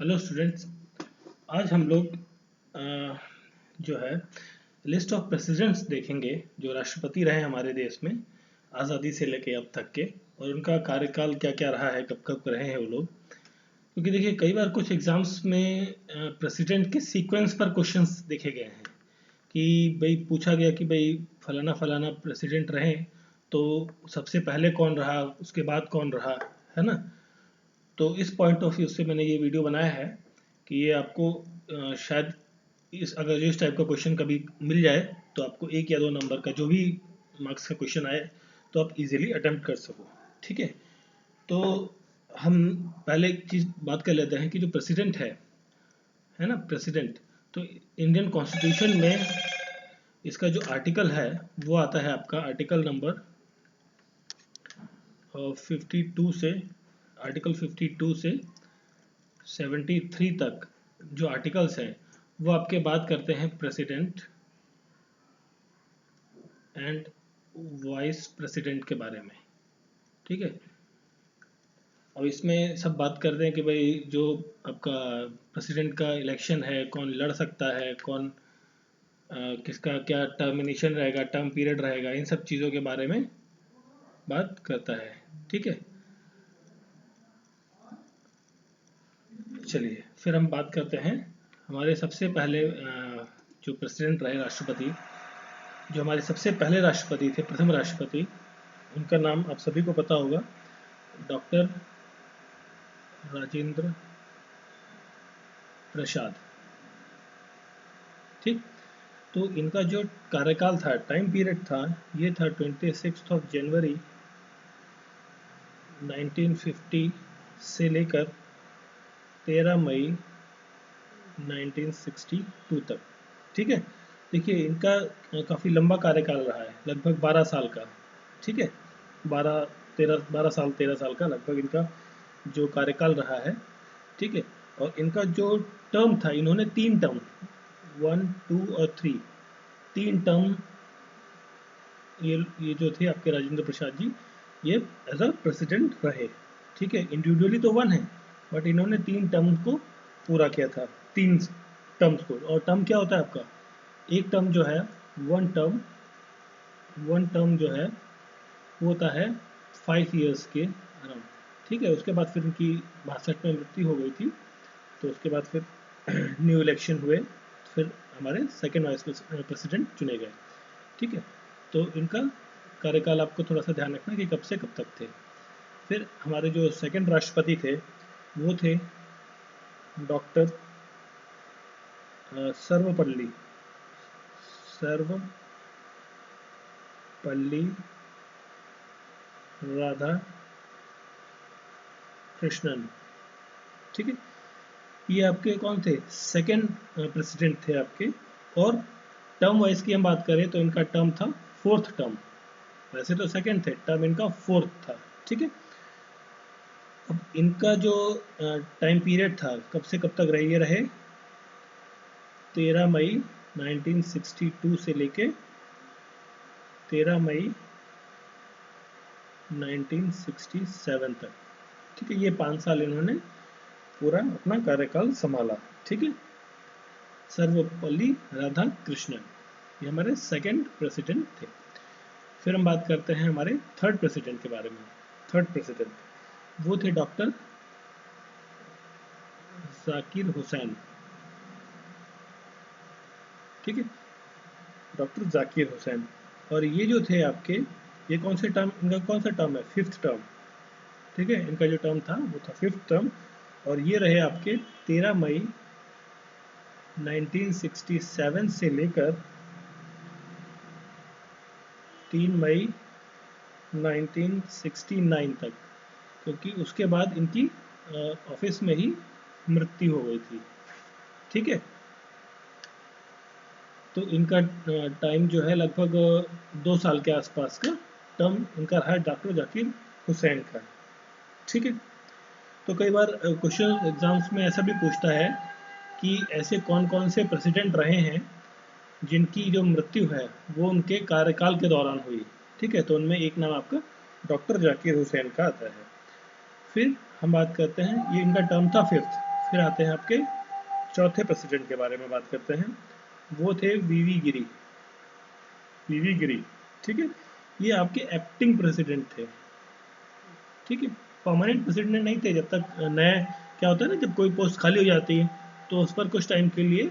Hello students. आज हम लोग जो है लिस्ट ऑफ प्रेसिडेंट्स देखेंगे जो राष्ट्रपति रहे हमारे देश में आज़ादी से लेके अब तक के, और उनका कार्यकाल क्या क्या रहा है, कब कब रहे हैं वो लोग। क्योंकि देखिए कई बार कुछ एग्जाम्स में प्रेसिडेंट के सीक्वेंस पर क्वेश्चंस देखे गए हैं कि भाई पूछा गया कि भाई फलाना फलाना प्रेसिडेंट रहे तो सबसे पहले कौन रहा, उसके बाद कौन रहा, है ना। तो इस पॉइंट ऑफ व्यू से मैंने ये वीडियो बनाया है कि ये आपको शायद अगर इस टाइप का क्वेश्चन कभी मिल जाए तो आपको 1 या 2 नंबर का जो भी मार्क्स का क्वेश्चन आए तो आप इजीली अटेम्प्ट कर सको। ठीक है, तो हम पहले एक चीज़ बात कर लेते हैं कि जो प्रेसिडेंट है ना, प्रेसिडेंट, तो इंडियन कॉन्स्टिट्यूशन में इसका जो आर्टिकल है वो आता है आपका आर्टिकल नंबर 52 से, आर्टिकल 52 से 73 तक जो आर्टिकल्स हैं वो आपके बात करते हैं प्रेसिडेंट एंड वाइस प्रेसिडेंट के बारे में। ठीक है, अब इसमें सब बात करते हैं कि भाई जो आपका प्रेसिडेंट का इलेक्शन है, कौन लड़ सकता है, कौन किसका क्या टर्मिनेशन रहेगा, टर्म पीरियड रहेगा, इन सब चीज़ों के बारे में बात करता है। ठीक है, चलिए फिर हम बात करते हैं हमारे सबसे पहले जो प्रेसिडेंट रहे, राष्ट्रपति, जो हमारे सबसे पहले राष्ट्रपति थे, प्रथम राष्ट्रपति, उनका नाम आप सभी को पता होगा, डॉक्टर राजेंद्र प्रसाद। ठीक, तो इनका जो कार्यकाल था, टाइम पीरियड था, ये था 26 जनवरी 1950 से लेकर 13 मई 1962 तक। ठीक है, देखिए इनका काफ़ी लंबा कार्यकाल रहा है, लगभग 12 साल का। ठीक है, 12 साल 13 साल का लगभग इनका जो कार्यकाल रहा है। ठीक है, और इनका जो टर्म था, इन्होंने 3 टर्म, 1, 2 और 3, 3 टर्म ये जो थे आपके राजेंद्र प्रसाद जी, ये एज अ प्रेसिडेंट रहे। ठीक है, इंडिविजुअली तो 1 है बट इन्होंने 3 टर्म को पूरा किया था, 3 टर्म्स को। और टर्म क्या होता है आपका, एक टर्म जो है, वन टर्म जो है वो होता है 5 इयर्स के अराउंड। ठीक है, उसके बाद फिर इनकी 62 में मृत्यु हो गई थी, तो उसके बाद फिर न्यू इलेक्शन हुए, फिर हमारे सेकेंड वाइस प्रेसिडेंट चुने गए। ठीक है, तो इनका कार्यकाल आपको थोड़ा सा ध्यान रखना कि कब से कब तक थे। फिर हमारे जो सेकेंड राष्ट्रपति थे वो थे डॉक्टर सर्वपल्ली राधा कृष्णन। ठीक है, ये आपके कौन थे, सेकेंड प्रेसिडेंट थे आपके। और टर्म वाइज की हम बात करें तो इनका टर्म था 4th टर्म, वैसे तो सेकेंड थे, टर्म इनका 4th था। ठीक है, अब इनका जो टाइम पीरियड था, कब से कब तक रहे, ये रहे 13 मई 1962 से लेके 13 मई 1967 तक। ठीक है, ये 5 साल इन्होंने पूरा अपना कार्यकाल संभाला। ठीक है, सर्वपल्ली राधाकृष्णन, ये हमारे सेकेंड प्रेसिडेंट थे। फिर हम बात करते हैं हमारे थर्ड प्रेसिडेंट के बारे में। थर्ड प्रेसिडेंट वो थे डॉक्टर जाकिर हुसैन। ठीक है, डॉक्टर जाकिर हुसैन, और ये जो थे आपके, ये कौन से टर्म, इनका कौन सा टर्म है, 5th टर्म। ठीक है, इनका जो टर्म था वो था 5th टर्म, और ये रहे आपके 13 मई 1967 से लेकर 3 मई 1969 तक, क्योंकि उसके बाद इनकी ऑफिस में ही मृत्यु हो गई थी। ठीक है, तो इनका टाइम जो है लगभग 2 साल के आसपास का टर्म इनका रहा है डॉक्टर जाकिर हुसैन का। ठीक है, तो कई बार क्वेश्चन एग्जाम्स में ऐसा भी पूछता है कि ऐसे कौन कौन से प्रेसिडेंट रहे हैं जिनकी जो मृत्यु है वो उनके कार्यकाल के दौरान हुई। ठीक है, तो उनमें एक नाम आपका डॉक्टर जाकिर हुसैन का आता है। फिर हम बात करते हैं, ये इनका टर्म था 5th फिर आते हैं आपके चौथे प्रेसिडेंट के बारे में बात करते हैं, वो थे वीवी गिरी। वीवी गिरी, ठीक है, ये आपके एक्टिंग प्रेसिडेंट थे, ठीक है, परमानेंट प्रेसिडेंट नहीं थे। जब तक नए, क्या होता है ना, जब कोई पोस्ट खाली हो जाती है तो उस पर कुछ टाइम के लिए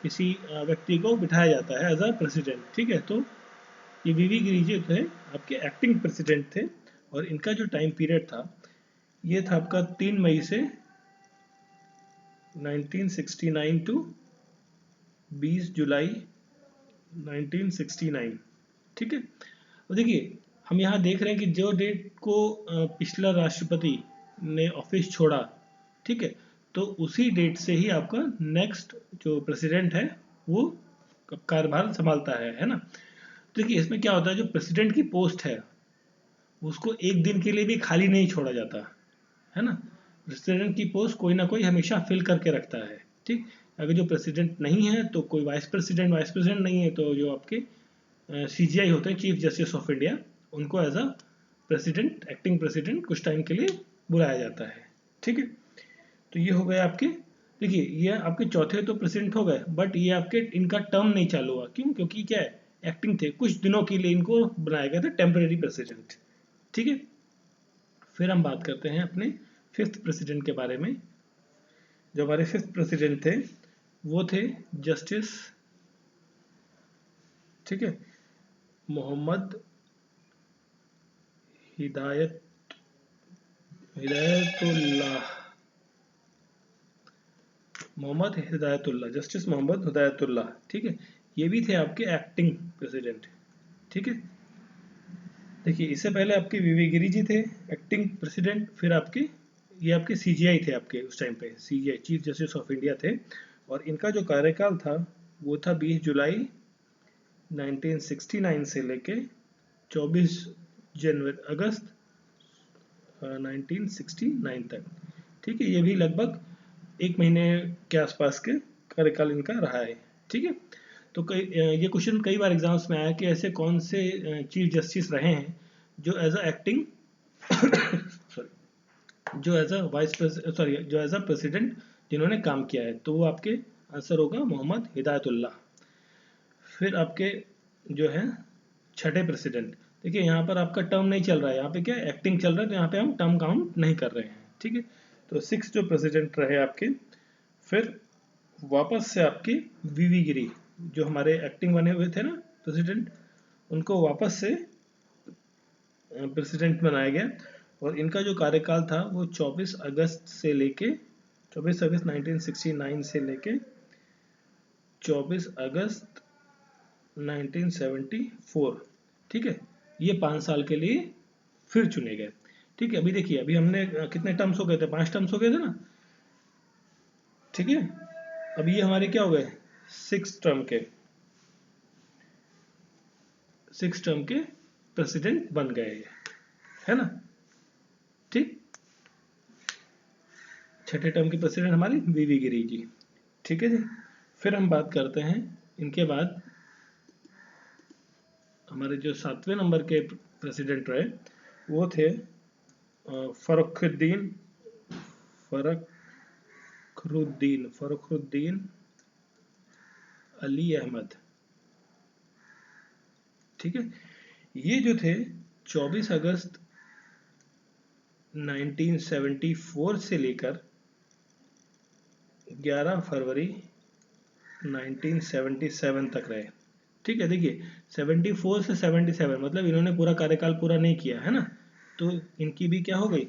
किसी व्यक्ति को बिठाया जाता है एज अ प्रेसिडेंट, ठीक है। तो ये वीवी गिरी जी थे आपके एक्टिंग प्रेसिडेंट थे, और इनका जो टाइम पीरियड था ये था आपका 3 मई से 1969 टू 20 जुलाई 1969, ठीक है। और देखिए हम यहाँ देख रहे हैं कि जो डेट को पिछला राष्ट्रपति ने ऑफिस छोड़ा, ठीक है, तो उसी डेट से ही आपका नेक्स्ट जो प्रेसिडेंट है वो कार्यभार संभालता है ना। देखिए इसमें क्या होता है, जो प्रेसिडेंट की पोस्ट है उसको एक दिन के लिए भी खाली नहीं छोड़ा जाता है ना। प्रेसिडेंट की पोस्ट कोई ना कोई हमेशा फिल करके रखता है, ठीक। अगर जो प्रेसिडेंट नहीं है तो कोई वाइस प्रेसिडेंट नहीं है तो जो आपके सीजीआई होते हैं, चीफ जस्टिस ऑफ इंडिया, उनको as a president, acting president कुछ टाइम के लिए बुलाया जाता है, ठीक है। तो ये हो गए आपके, देखिए ये आपके चौथे तो प्रेसिडेंट हो गए, बट ये आपके इनका टर्म नहीं चालू हुआ, क्यों? क्योंकि क्या है, एक्टिंग थे, कुछ दिनों के लिए इनको बनाया गया था टेम्परेरी प्रेसिडेंट, ठीक है। फिर हम बात करते हैं अपने फिफ्थ प्रेसिडेंट के बारे में। जो हमारे फिफ्थ प्रेसिडेंट थे वो थे जस्टिस, ठीक है, मोहम्मद हिदायतुल्लाह, जस्टिस मोहम्मद हिदायतुल्लाह, ठीक है। ये भी थे आपके एक्टिंग प्रेसिडेंट, ठीक है। देखिए इससे पहले आपके वीवी गिरी जी थे एक्टिंग प्रेसिडेंट, फिर आपके ये आपके सीजीआई थे, आपके उस टाइम पे CGI chief justice of India थे, और इनका जो कार्यकाल था वो था 20 जुलाई 1969 से लेके 24 अगस्त 1969 तक, ठीक है। ये भी लगभग एक महीने के आसपास के कार्यकाल इनका रहा है, ठीक है। तो ये क्वेश्चन कई बार एग्जाम्स में आया कि ऐसे कौन से चीफ जस्टिस रहे हैं जो एज अ एक्टिंग सॉरी जो एज अ जो एज अ प्रेसिडेंट जिन्होंने काम किया है, तो वो आपके आंसर होगा मोहम्मद हिदायतुल्लाह। फिर आपके जो है छठे प्रेसिडेंट, देखिए यहाँ पर आपका टर्म नहीं चल रहा है, यहाँ पे क्या एक्टिंग चल रहा है, तो यहाँ पे हम टर्म काउंट नहीं कर रहे हैं, ठीक है। तो 6 जो प्रेसिडेंट रहे आपके, फिर वापस से आपकी वीवी गिरी, जो हमारे एक्टिंग बने हुए थे ना प्रेसिडेंट, उनको वापस से प्रेसिडेंट बनाया गया, और इनका जो कार्यकाल था वो 24 अगस्त 1969 से लेके 24 अगस्त 1974, ठीक है। ये 5 साल के लिए फिर चुने गए, ठीक है। अभी देखिए अभी हमने कितने टर्म्स हो गए थे, 5 टर्म्स हो गए थे ना, ठीक है। अभी ये हमारे क्या हो गए, 6 टर्म के प्रेसिडेंट बन गए, है ना, ठीक। छठे टर्म के प्रेसिडेंट हमारे वीवी गिरी जी, ठीक है जी। फिर हम बात करते हैं इनके बाद हमारे जो 7वें नंबर के प्रेसिडेंट रहे वो थे फरुखरुद्दीन अली अहमद, ठीक है। ये जो थे 24 अगस्त 1974 से लेकर 11 फरवरी 1977 तक रहे, ठीक है। देखिए 74 से 77 मतलब इन्होंने पूरा कार्यकाल पूरा नहीं किया है ना, तो इनकी भी क्या हो गई,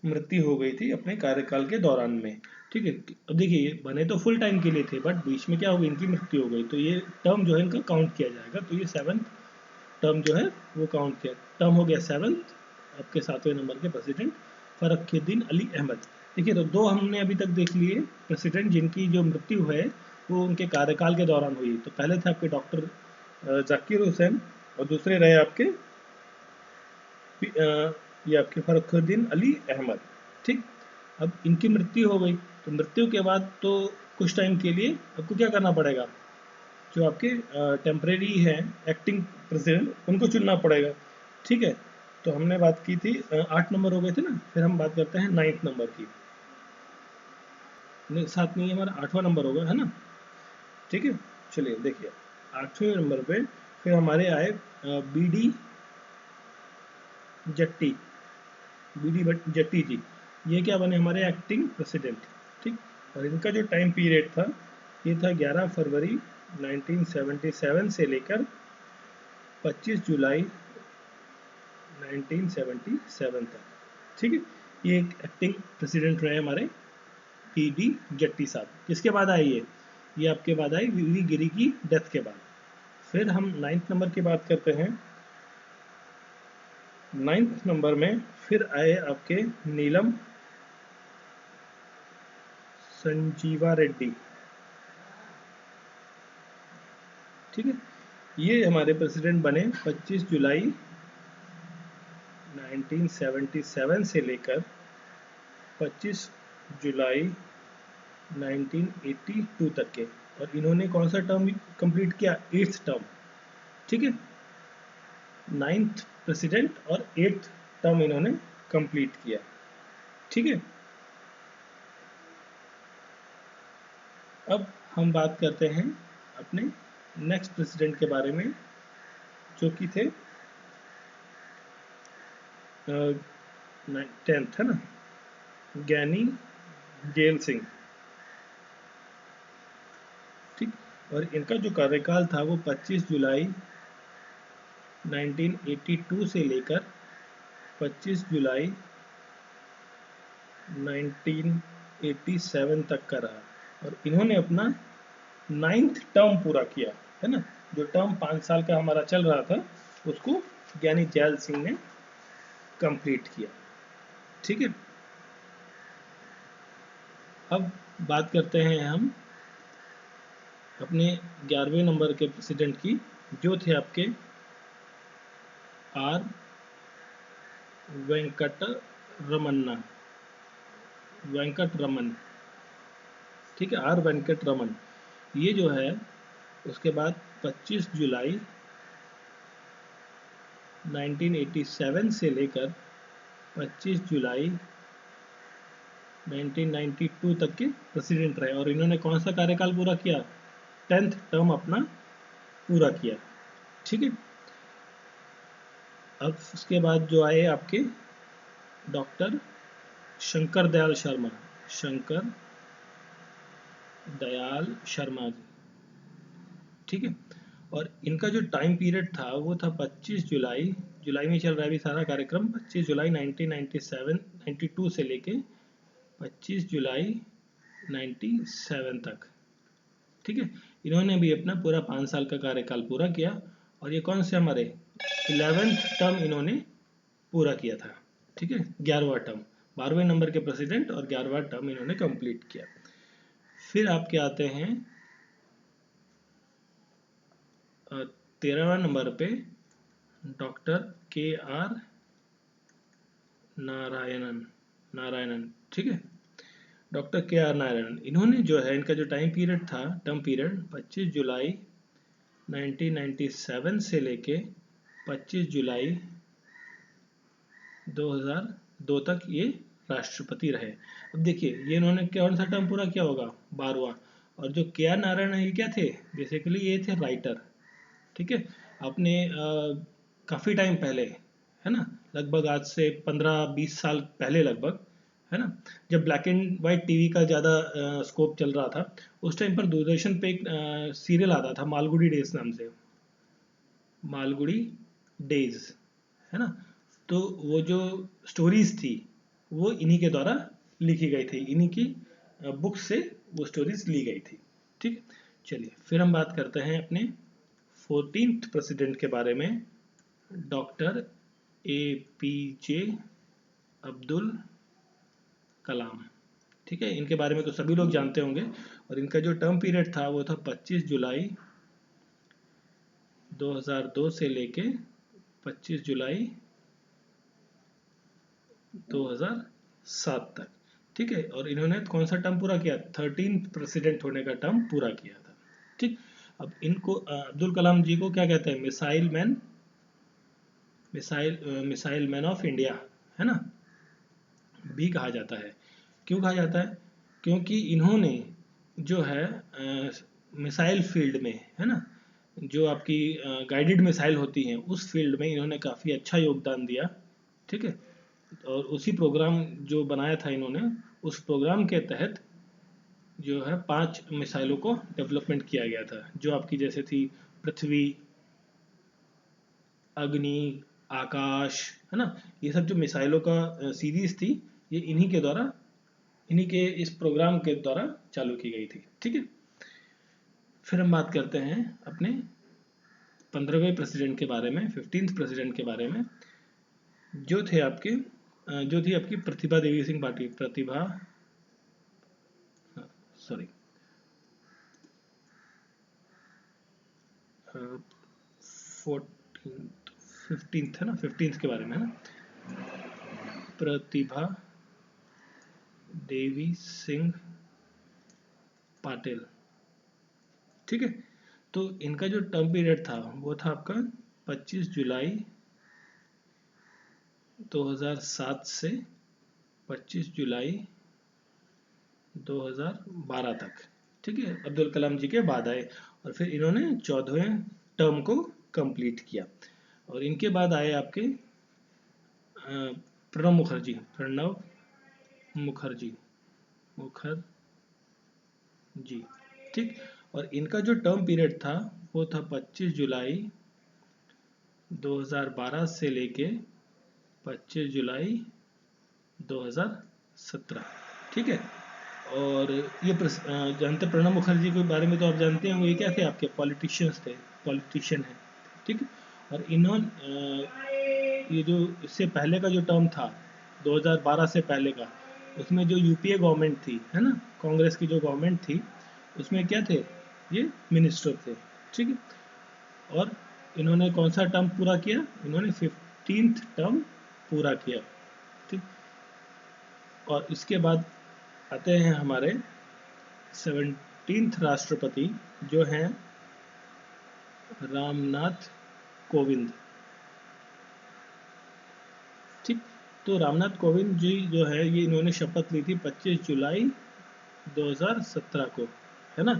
मृत्यु हो गई थी अपने कार्यकाल के दौरान में, ठीक है। अब देखिए ये बने तो फुल टाइम के लिए थे, बट बीच में क्या हो गई, इनकी मृत्यु हो गई, तो ये टर्म जो है इनका काउंट किया जाएगा, तो ये 7th टर्म जो है वो काउंट किया, टर्म हो गया 7th आपके 7वें नंबर के प्रेसिडेंट फरुखरुद्दीन अली अहमद। देखिए तो 2 हमने अभी तक देख लिए प्रेसिडेंट जिनकी जो मृत्यु है वो उनके कार्यकाल के दौरान हुई। तो पहले थे आपके डॉक्टर जाकिर हुसैन, और दूसरे रहे आपके ये आपके फरुखरुद्दीन अली अहमद, ठीक। अब इनकी मृत्यु हो गई, तो मृत्यु के बाद तो कुछ टाइम के लिए आपको क्या करना पड़ेगा, जो आपके टेम्परेरी है एक्टिंग प्रेसिडेंट उनको चुनना पड़ेगा, ठीक है। तो हमने बात की थी 8 नंबर हो गए थे ना, फिर हम बात करते हैं 9th नंबर की। नहीं, 7 नहीं, हमारा 8वां नंबर होगा, है ना। ठीक है, चलिए देखिए 8वें नंबर पे फिर हमारे आए बीडी जट्टी, जट्टी जी। ये क्या बने हमारे एक्टिंग प्रेसिडेंट। ठीक, और इनका जो टाइम पीरियड था ये था 11 फरवरी 1977 से लेकर 25 जुलाई 1977 तक। ठीक है, ये एक एक्टिंग प्रेसिडेंट रहे हमारे पीडी जट्टी साहब। किसके बाद आई ये आपके बाद आई वीवी गिरी की डेथ के बाद। फिर हम 9th नंबर की बात करते हैं। 9th नंबर में फिर आए आपके नीलम संजीवा रेड्डी। ठीक है, ये हमारे प्रेसिडेंट बने 25 जुलाई 1977 से लेकर 25 जुलाई 1982 तक के। और इन्होंने कौन सा टर्म कंप्लीट किया? 8th term. ठीक है, 9th प्रेसिडेंट और 8th टर्म इन्होंने कंप्लीट किया। ठीक है, अब हम बात करते हैं अपने नेक्स्ट प्रेसिडेंट के बारे में, जो कि थे 10th, है ना, ज्ञानी जैल सिंह। ठीक, और इनका जो कार्यकाल था वो 25 जुलाई 1982 से लेकर 25 जुलाई 1987 तक का रहा। और इन्होंने अपना 9th टर्म पूरा किया, है ना। जो टर्म 5 साल का हमारा चल रहा था उसको ज्ञानी जैल सिंह ने कंप्लीट किया। ठीक है, अब बात करते हैं हम अपने 11वें नंबर के प्रेसिडेंट की, जो थे आपके आर वेंकट रमन। ठीक है, आर वेंकट रमन। ये जो है उसके बाद 25 जुलाई 1987 से लेकर 25 जुलाई 1992 तक के प्रेसिडेंट रहे। और इन्होंने कौन सा कार्यकाल पूरा किया? 10th टर्म अपना पूरा किया। ठीक है, अब उसके बाद जो आए आपके डॉक्टर शंकर दयाल शर्मा। शंकर दयाल शर्मा जी। ठीक है, और इनका जो टाइम पीरियड था वो था 25 जुलाई, जुलाई में चल रहा है अभी सारा कार्यक्रम, 25 जुलाई 1992 से लेके 25 जुलाई 97 तक। ठीक है, इन्होंने भी अपना पूरा 5 साल का कार्यकाल पूरा किया। और ये कौन से हमारे 11th टर्म इन्होंने पूरा किया था। ठीक है, 11वां टर्म, 12वें नंबर के प्रेसिडेंट और 11वां टर्म इन्होंने कंप्लीट किया। फिर आपके आते हैं 13वां नंबर पे डॉक्टर KR नारायणन। ठीक है, डॉक्टर KR नारायणन। इन्होंने जो है इनका जो टाइम पीरियड था, टर्म पीरियड 25 जुलाई 1997 से लेके 25 जुलाई 2002 तक ये राष्ट्रपति रहे। अब देखिए ये इन्होंने कौन सा टर्म पूरा किया होगा? 12वां। और जो KR नारायण ये क्या थे? बेसिकली ये थे राइटर। ठीक है, आपने काफ़ी टाइम पहले, है ना, लगभग आज से 15-20 साल पहले लगभग, है ना, जब ब्लैक एंड वाइट टीवी का ज़्यादा स्कोप चल रहा था, उस टाइम पर दूरदर्शन पे एक सीरियल आता था मालगुडी डेज नाम से, मालगुडी डेज, है ना। तो वो जो स्टोरीज थी वो इन्हीं के द्वारा लिखी गई थी, इन्हीं की बुक से वो स्टोरीज ली गई थी। ठीक, चलिए फिर हम बात करते हैं अपने 14th प्रेसिडेंट के बारे में, डॉक्टर APJ अब्दुल कलाम। ठीक है, इनके बारे में तो सभी लोग जानते होंगे। और इनका जो टर्म पीरियड था वो था 25 जुलाई 2002 से लेके 25 जुलाई 2007 तक। ठीक है, और इन्होंने कौन सा टर्म पूरा किया? 13th प्रेसिडेंट होने का टर्म पूरा किया था। ठीक, अब इनको अब्दुल कलाम जी को क्या कहते हैं? मिसाइल मैन ऑफ इंडिया, है ना, भी कहा जाता है। क्यों कहा जाता है? क्योंकि इन्होंने जो है मिसाइल फील्ड में, है ना, जो आपकी गाइडेड मिसाइल होती हैं उस फील्ड में इन्होंने काफ़ी अच्छा योगदान दिया। ठीक है, और उसी प्रोग्राम जो बनाया था इन्होंने, उस प्रोग्राम के तहत जो है 5 मिसाइलों को डेवलपमेंट किया गया था, जो आपकी जैसे थी पृथ्वी, अग्नि, आकाश, है ना, ये सब जो मिसाइलों का सीरीज थी, ये इन्हीं के इस प्रोग्राम के द्वारा चालू की गई थी। ठीक है, फिर हम बात करते हैं अपने 15वें प्रेसिडेंट के बारे में, 15th प्रेसिडेंट के बारे में, जो थे आपके जो थी आपकी प्रतिभा देवी सिंह पाटिल, प्रतिभा, सॉरी, 15th है ना, 15th के बारे में है ना, प्रतिभा देवी सिंह पाटिल। ठीक है, तो इनका जो टर्म पीरियड था वो था आपका 25 जुलाई 2007 से 25 जुलाई 2012 तक। ठीक है, अब्दुल कलाम जी के बाद आए और फिर इन्होंने 14वें टर्म को कंप्लीट किया। और इनके बाद आए आपके प्रणब मुखर्जी, मुखर्जी। ठीक, और इनका जो टर्म पीरियड था वो था 25 जुलाई 2012 से लेके 25 जुलाई 2017। ठीक है, और ये जानते प्रणब मुखर्जी के बारे में तो आप जानते हैं, वो ये क्या थे, आपके पॉलिटिशियन है। ठीक है, और इन्होंने ये जो इससे पहले का जो टर्म था 2012 से पहले का, उसमें जो यूपीए गवर्नमेंट थी, है ना, कांग्रेस की जो गवर्नमेंट थी, उसमें क्या थे, ये मिनिस्टर थे। ठीक है, और इन्होंने कौन सा टर्म पूरा किया, इन्होंने 15th टर्म पूरा किया। ठीक, और इसके बाद आते हैं हमारे 17th राष्ट्रपति, जो हैं रामनाथ कोविंद। ठीक, तो रामनाथ कोविंद जी जो है, ये इन्होंने शपथ ली थी 25 जुलाई 2017 को, है ना,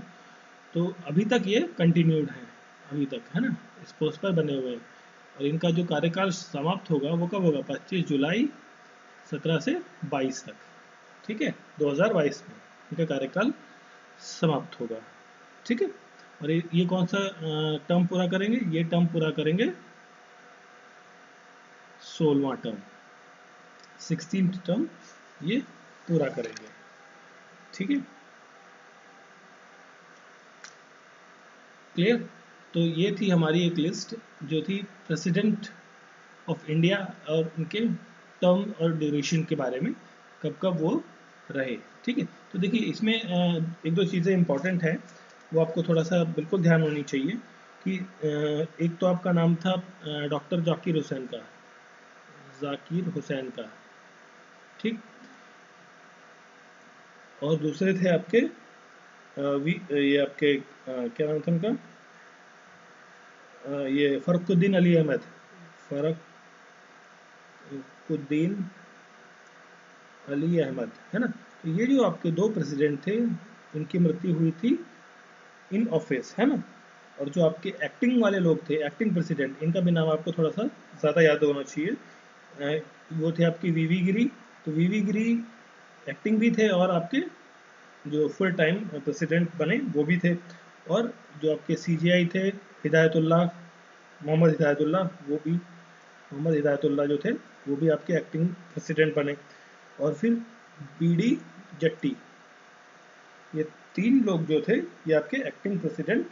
तो अभी तक ये कंटिन्यूड है, अभी तक, है ना, इस पोस्ट पर बने हुए हैं। और इनका जो कार्यकाल समाप्त होगा वो कब होगा, 25 जुलाई 17 से 22 तक। ठीक है, 2022 में इनका कार्यकाल समाप्त होगा। ठीक है, और ये कौन सा टर्म पूरा करेंगे, ये टर्म पूरा करेंगे 16वां टर्म, 16th टर्म ये पूरा करेंगे। ठीक है, क्लियर। तो ये थी हमारी एक लिस्ट जो थी प्रेसिडेंट ऑफ इंडिया और उनके टर्म और ड्यूरेशन के बारे में, कब कब वो रहे। ठीक है, तो देखिए इसमें एक दो चीज़ें इंपॉर्टेंट है, वो आपको थोड़ा सा बिल्कुल ध्यान होनी चाहिए कि एक तो आपका नाम था डॉक्टर जाकिर हुसैन का। ठीक, और दूसरे थे आपके ये आपके क्या नाम था उनका, ये फरुखुद्दीन अली अहमद, फरुखुद्दीन अली अहमद, है ना। तो ये जो आपके दो प्रेसिडेंट थे, इनकी मृत्यु हुई थी इन ऑफिस, है ना। और जो आपके एक्टिंग वाले लोग थे, एक्टिंग प्रेसिडेंट, इनका भी नाम आपको थोड़ा सा ज़्यादा याद होना चाहिए। वो थे आपकी वीवी गिरी। तो वीवी गिरी एक्टिंग भी थे और आपके जो फुल टाइम प्रेसिडेंट बने वो भी थे। और जो आपके सीजीआई थे, मोहम्मद हिदायतुल्लाह जो थे, वो भी आपके एक्टिंग प्रेसिडेंट बने। और फिर बीडी जट्टी, ये 3 लोग जो थे, ये आपके एक्टिंग प्रेसिडेंट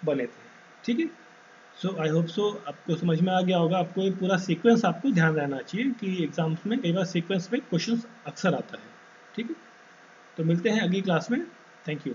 बने थे। ठीक है, सो आई होप सो आपको समझ में आ गया होगा। आपको ये पूरा सीक्वेंस आपको ध्यान रहना चाहिए कि एग्जाम्स में कई बार सीक्वेंस में क्वेश्चंस अक्सर आता है। ठीक है, तो मिलते हैं अगली क्लास में। Thank you.